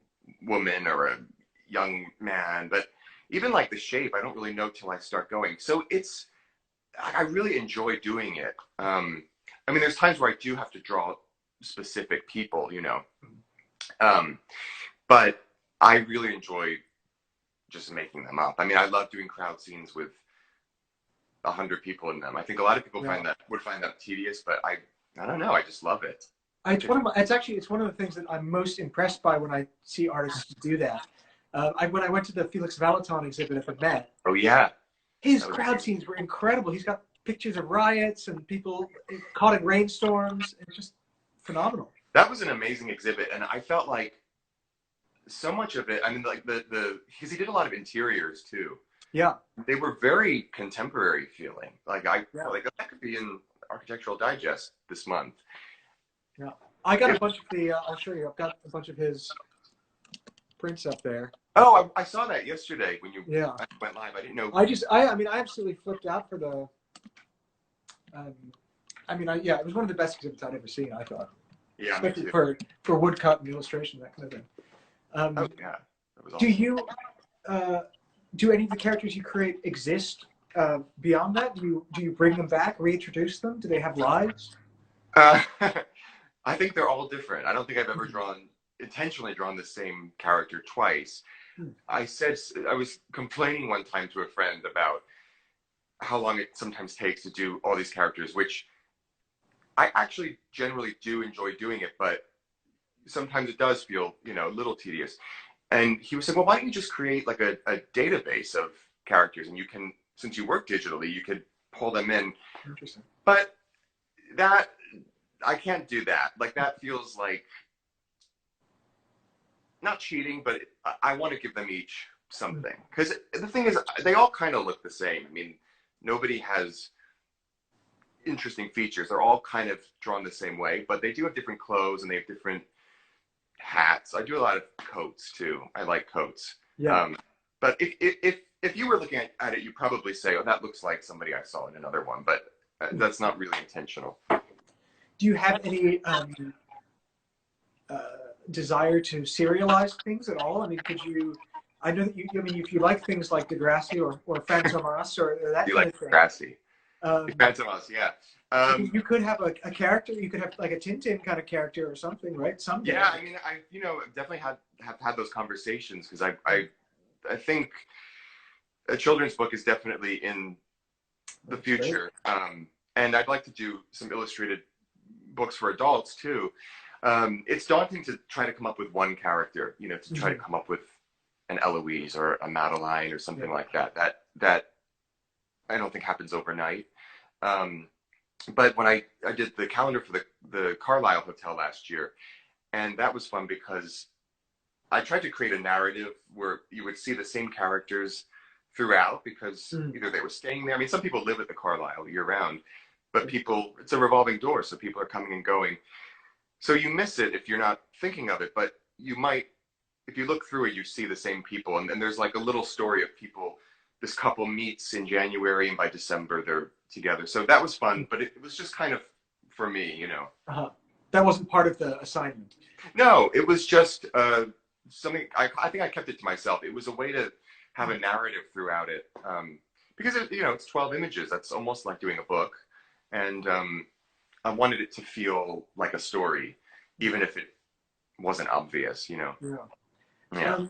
woman or a young man, but even like the shape, I don't really know till I start going. So I really enjoy doing it. I mean, there's times where I do have to draw specific people, um, but I really enjoy just making them up. I mean, I love doing crowd scenes with 100 people in them. I think a lot of people Yeah. would find that tedious, but I don't know. I just love it. It's one of the things that I'm most impressed by when I see artists do that. When I went to the Felix Valaton exhibit at the Met, Oh yeah, his that was crowd amazing. scenes were incredible. He's got pictures of riots and people caught in rainstorms. It's just phenomenal. That was an amazing exhibit, and I felt like so much of it. I mean, like the because he did a lot of interiors too. Yeah, They were very contemporary feeling. Like I yeah, felt like that could be in Architectural Digest this month. yeah. I got a It, bunch of the. I'll show you. I've got a bunch of his prints up there. oh, I saw that yesterday when you Yeah. went live. I didn't know. I mean, I absolutely flipped out for the. Um, I mean, yeah, it was one of the best exhibits I'd ever seen. I thought, Yeah, me especially too. for woodcut and illustration, that kind of thing. Oh Um, yeah, that was do awesome. you uh, do any of the characters you create exist beyond that? Do you bring them back, reintroduce them? Do they have lives? Uh, I think they're all different. I don't think I've ever Mhm. intentionally drawn the same character twice. Hmm. I was complaining one time to a friend about how long it sometimes takes to do all these characters, which I actually generally do enjoy doing it, but sometimes it does feel, a little tedious. And he was like, well, why don't you just create like a database of characters and you can, since you work digitally, you could pull them in. Interesting. But that, I can't do that. Like that feels like not cheating, but I want to give them each Hmm. something. Because the thing is, they all kind of look the same. I mean, nobody has interesting features. They're all kind of drawn the same way, but they do have different clothes and they have different hats. I do a lot of coats too. I like coats. Yeah. Um, but if you were looking at it, you probably say, "Oh, that looks like somebody I saw in another one," but Hmm. that's not really intentional. Do you have any uh, desire to serialize things at all? I mean, could you I know that I mean, if you like things like Degrassi or Fantomas or that You kind like of thing, Grassy. um, Depends on us, yeah. I mean, Um, you could have a character. You could have like a Tintin kind of character or something, right? Someday. yeah, I mean, I definitely have had those conversations because I think a children's book is definitely in the That's great. future, and I'd like to do some illustrated books for adults too. It's daunting to try to come up with one character, to try to Mm-hmm. come up with an Eloise or a Madeline or Yeah. something like that. That I don't think happens overnight. Um, but when I did the calendar for the Carlisle Hotel last year, and that was fun because I tried to create a narrative where you would see the same characters throughout because Mm. either they were staying there. I mean, some people live at the Carlisle year round, but it's a revolving door, so people are coming and going. So you miss it if you're not thinking of it, but you might, if you look through it, you see the same people. And there's like a little story of people, this couple meets in January and by December they're together. So that was fun, but it was just kind of for me. Uh-huh. That wasn't part of the assignment. No, it was just something. I think I kept it to myself. It was a way to have a narrative throughout it, because it's 12 images. That's almost like doing a book, and I wanted it to feel like a story, even if it wasn't obvious. Yeah. Yeah.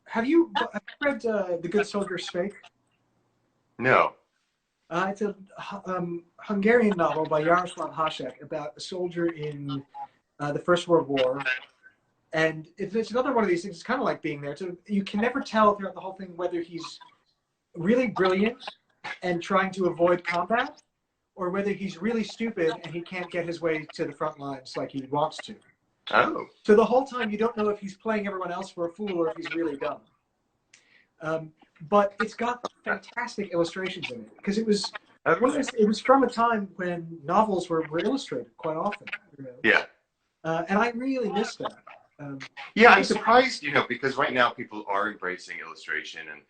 Have you read The Good Soldier Spake? No. It's a Hungarian novel by Jaroslav Hasek about a soldier in the First World War. And it's another one of these things. It's kind of like being there. So you can never tell throughout the whole thing whether he's really brilliant and trying to avoid combat, or whether he's really stupid and he can't get his way to the front lines like he wants to. Oh. So the whole time you don't know if he's playing everyone else for a fool or if he's really dumb. But it's got fantastic illustrations in it because it was it was from a time when novels were illustrated quite often. Yeah. And I really miss that. Yeah, I'm surprised, because right now people are embracing illustration, and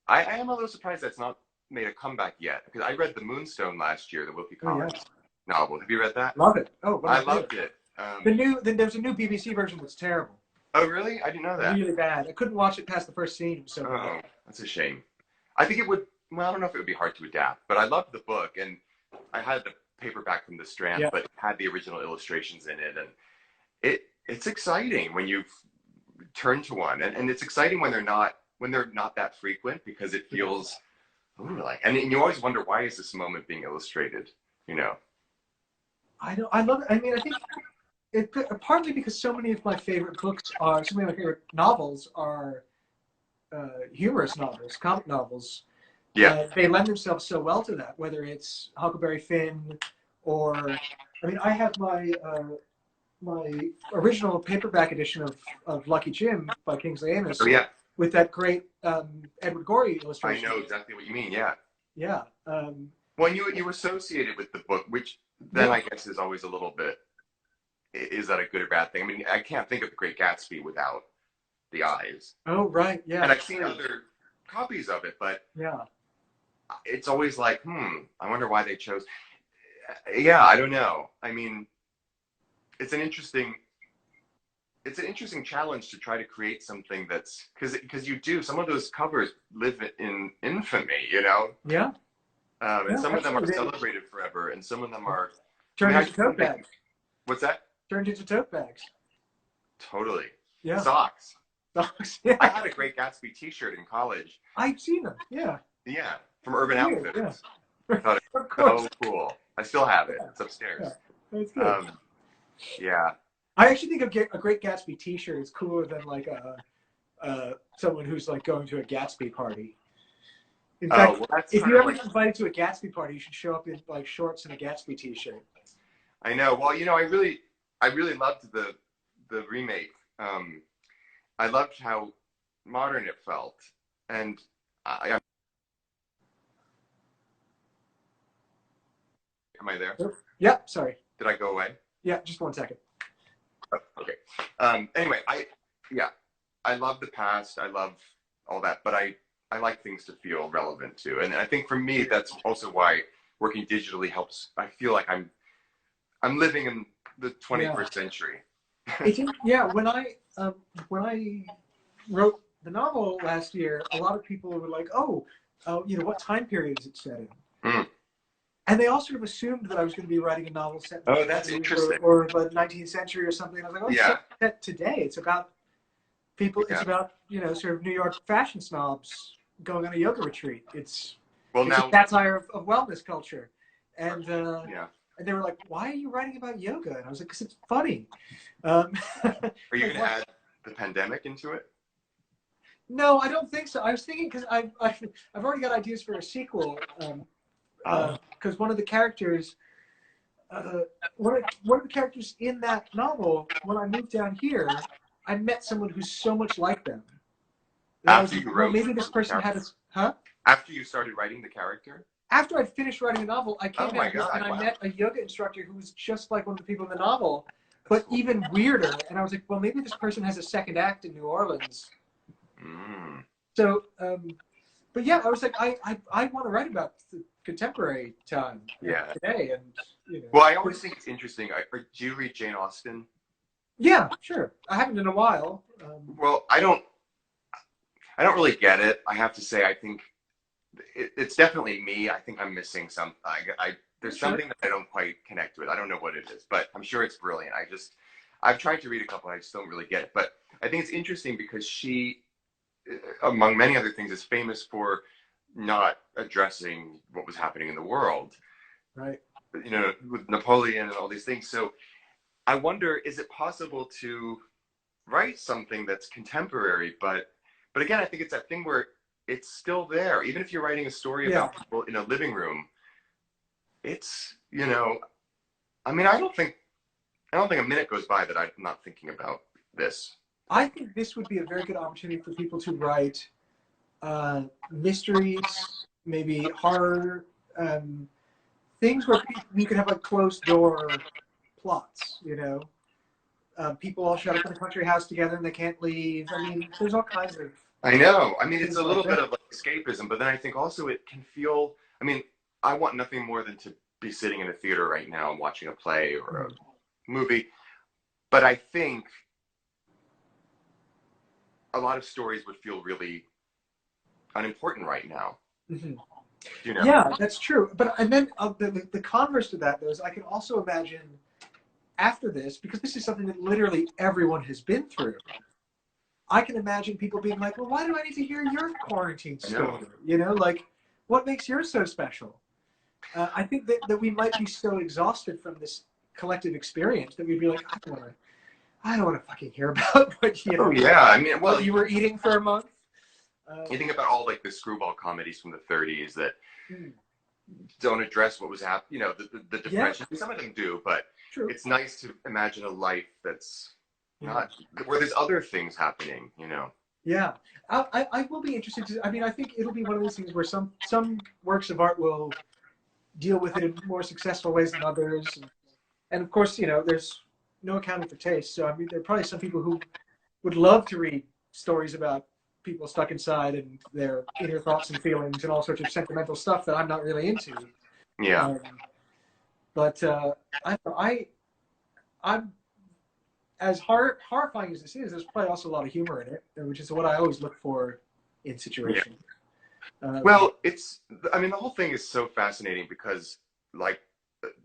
I am a little surprised that's not made a comeback yet. Because I read The Moonstone last year, the Wilkie Collins novel. Have you read that? Love it. Oh, I loved it. There's a new BBC version that's terrible. Oh, really? I didn't know that. Really bad. I couldn't watch it past the first scene. So oh, that's a shame. I think it would. Well, I don't know if it would be hard to adapt, but I loved the book, and I had the paperback from the Strand, but it had the original illustrations in it, and it's exciting when you've turned to one, and it's exciting when they're not that frequent because it feels like, and you always wonder, why is this moment being illustrated? I love it. I mean, I think partly because so many of my favorite novels are humorous novels, comic novels. Yeah. They lend themselves so well to that, whether it's Huckleberry Finn or, I mean, I have my original paperback edition of Lucky Jim by Kingsley Amis. Oh, yeah. With that great Edward Gorey illustration. I know exactly what you mean. Yeah. Yeah. Well, you associated with the book, which then I guess is always a little bit. Is that a good or bad thing? I mean, I can't think of The Great Gatsby without the eyes. Oh, right. Yeah. And I've seen other copies of it, but it's always like, I wonder why they chose. Yeah, I don't know. I mean, it's an interesting challenge to try to create something that's because you do, some of those covers live in infamy, Yeah. And some of them are celebrated forever, and some of them are turned into tote bags. What's that? Turned into tote bags. Totally. Yeah. Socks. Yeah. I had a Great Gatsby T-shirt in college. I've seen them. Yeah. Yeah, from Urban Outfitters. Yeah. I thought it was so cool. I still have it. It's upstairs. Yeah. That's good. Yeah. I actually think a Great Gatsby T-shirt is cooler than like someone who's like going to a Gatsby party. In fact, if you're ever invited to a Gatsby party, you should show up in like shorts and a Gatsby T-shirt. I know. Well, I really loved the remake. I loved how modern it felt, and am I there? Yeah. Sorry. Did I go away? Yeah. Just 1 second. Oh, okay. Anyway, I love the past. I love all that, but I like things to feel relevant too, and I think for me that's also why working digitally helps. I feel like I'm living in the 21st century. When I wrote the novel last year, a lot of people were like, "Oh, what time period is it set in?" Mm. And they all sort of assumed that I was going to be writing a novel set in the Oh, that's 20s interesting. or the 19th century or something. And I was like, "Oh, it's Yeah, set today. It's about people. It's yeah. about sort of New York fashion snobs going on a yoga retreat. Well, It's a now, satire of wellness culture." And yeah. and they were like, "Why are you writing about yoga?" And I was like, "Because it's funny." Um, Are you like going to what? add the pandemic into it? No, I don't think so. I was thinking because I've already got ideas for a sequel. Oh, Because one of the characters, one of the characters in that novel, when I moved down here, I met someone who's so much like them that I was after like, you well, wrote maybe this the person had character? a, huh? After you started writing the character? After I'd finished writing the novel, I Oh came my down here and God! I Wow. met a yoga instructor who was just like one of the people in the novel, That's but cool. even weirder. And I was like, well, maybe this person has a second act in New Orleans. Mm. So, but yeah, I was like, I want to write about the contemporary time Yeah. today, and Well, I always think it's interesting. Do you read Jane Austen? yeah, sure. I haven't in a while. Well, I don't really get it. I have to say, I think it's definitely me. I think I'm missing some. There's Sure. something that I don't quite connect with. I don't know what it is, but I'm sure it's brilliant. I've tried to read a couple. I just don't really get it. But I think it's interesting because she, among many other things, is famous for not addressing what was happening in the world. Right. With Napoleon and all these things. So I wonder, is it possible to write something that's contemporary, but again, I think it's that thing where it's still there. Even if you're writing a story Yeah. about people in a living room, it's. I mean, I don't think a minute goes by that I'm not thinking about this. I think this would be a very good opportunity for people to write mysteries, maybe horror, um, things where you can have like closed door plots. People all shut up in a country house together and they can't leave. I mean, there's all kinds of I know. I mean, it's a things like little bit that. of like escapism, but then I think also it can feel. I mean, I want nothing more than to be sitting in a theater right now and watching a play or Mm-hmm. a movie. But I think a lot of stories would feel really unimportant right now. Mm-hmm. You know? Yeah, that's true. But and then the converse to that though is I can also imagine after this, because this is something that literally everyone has been through. I can imagine people being like, "Well, why do I need to hear your quarantine I know. story? Like, what makes yours so special?" I think that we might be so exhausted from this collective experience that we'd be like, I don't want to fucking hear about Oh yeah. I mean, well, what you were eating for a month. you think about all like the screwball comedies from the 30s that Hmm. don't address what was happening. The Yeah, depression. Some of them do, but true. it's nice to imagine a life that's Yeah. not where there's other things happening. Yeah, I will be interested to. I mean, I think it'll be one of those things where some works of art will deal with it in more successful ways than others, and of course, there's no accounting for taste. So I mean, there are probably some people who would love to read stories about people stuck inside and their inner thoughts and feelings and all sorts of sentimental stuff that I'm not really into. Yeah. Um, but I'm as horrifying as this is. There's probably also a lot of humor in it, which is what I always look for in Yeah. situations. Um, Well, I mean, the whole thing is so fascinating because, like,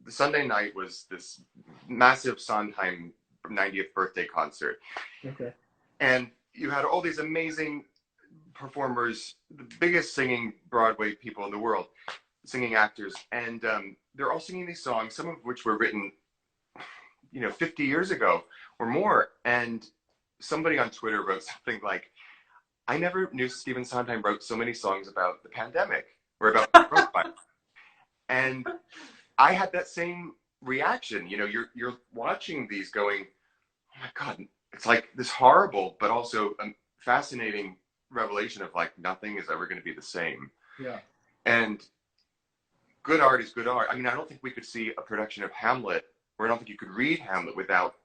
the Sunday night was this massive Sondheim 90th birthday concert. okay. And you had all these amazing performers, the biggest singing Broadway people in the world, singing actors. And they're all singing these songs, some of which were written, 50 years ago or more. And somebody on Twitter wrote something like, I never knew Stephen Sondheim wrote so many songs about the pandemic or about the coronavirus. And I had that same reaction. You're watching these going, oh my God, it's like this horrible, but also a fascinating revelation of like nothing is ever going to be the same. Yeah. And good art is good art. I mean, I don't think we could see a production of Hamlet, or I don't think you could read Hamlet without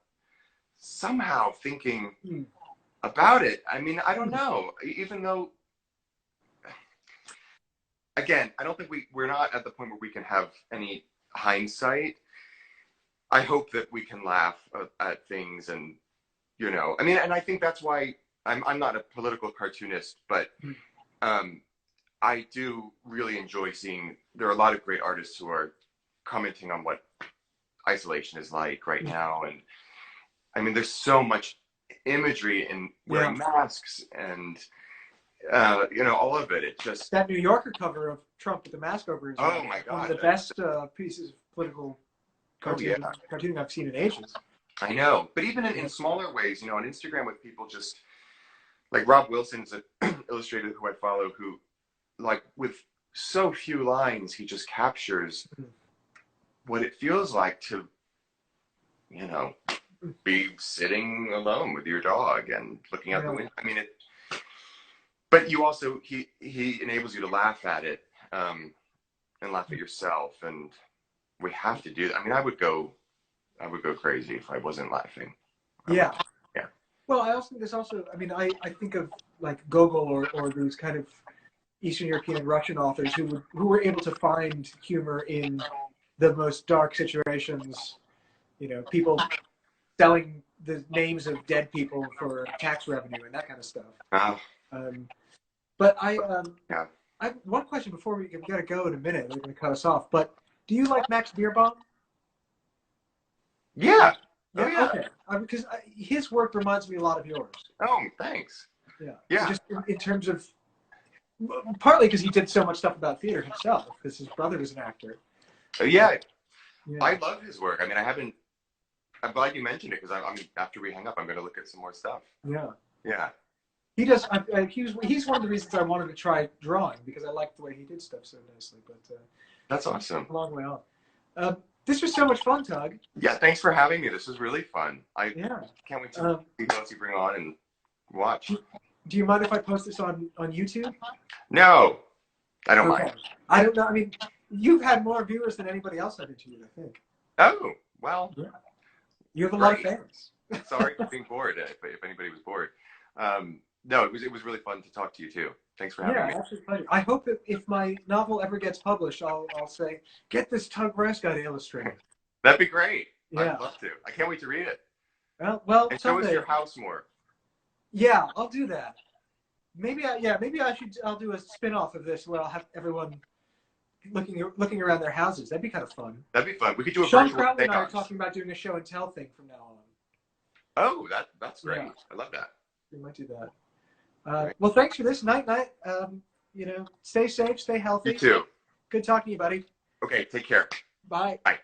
somehow thinking Hmm. about it. I mean, I don't know. Even though, again, I don't think we're not at the point where we can have any hindsight. I hope that we can laugh at things, and I mean, and I think that's why I'm not a political cartoonist, but I do really enjoy seeing, there are a lot of great artists who are commenting on what isolation is like right now. And I mean, there's so much imagery in wearing masks and, you know, all of it. It just. That New Yorker cover of Trump with the mask over his Oh my God. one of the best pieces of political cartooning I've seen in ages. I know. But even in smaller ways, you know, on Instagram with people just, like Rob Wilson's an illustrator who I follow who, like, with so few lines, he just captures what it feels like to, you know, be sitting alone with your dog and looking out the window. I mean, but you also, he enables you to laugh at it and laugh at yourself. And we have to do that. I mean, I would go crazy if I wasn't laughing. Yeah. Yeah. Well, I also think there's also, I mean, I think of like Gogol or these kind of Eastern European and Russian authors who were able to find humor in the most dark situations. You know, people selling the names of dead people for tax revenue and that kind of stuff. But I one question before we got to go in a minute. They're going to cut us off. But do you like Max Beerbohm? Yeah. Okay. Because his work reminds me a lot of yours. Oh, thanks. Yeah. Yeah. Just in terms of, partly because he did so much stuff about theater himself, because his brother was an actor. Yeah. I love his work. I mean, I'm glad you mentioned it because I'm after we hang up, I'm going to look at some more stuff. Yeah. Yeah. He does. He's one of the reasons I wanted to try drawing because I liked the way he did stuff so nicely. But that's awesome. A long way off. This was so much fun, Tug. Yeah, thanks for having me. This was really fun. I can't wait to see who else you bring on and watch. Do you mind if I post this on YouTube? No, I don't mind. I don't know. I mean, you've had more viewers than anybody else I've interviewed, I think. Oh, well. Yeah. You have a lot of fans. Sorry for being bored, if anybody was bored. No, it was really fun to talk to you, too. Thanks for having me. Yeah, absolutely pleasure. I hope that if my novel ever gets published, I'll say, get this Tug Rice guy to illustrate it. That'd be great. Yeah. I'd love to. I can't wait to read it. Well, and show us your house more. Yeah, I'll do that. Maybe I'll do a spin-off of this where I'll have everyone looking around their houses. That'd be kind of fun. That'd be fun. We could do a Sean virtual Crowley and I are talking about doing a show and tell thing from now on. Oh, that's great. Yeah. I love that. We might do that. Well, thanks for this. Night. You know, stay safe, stay healthy. You too. Good talking to you, buddy. Okay, take care. Bye. Bye.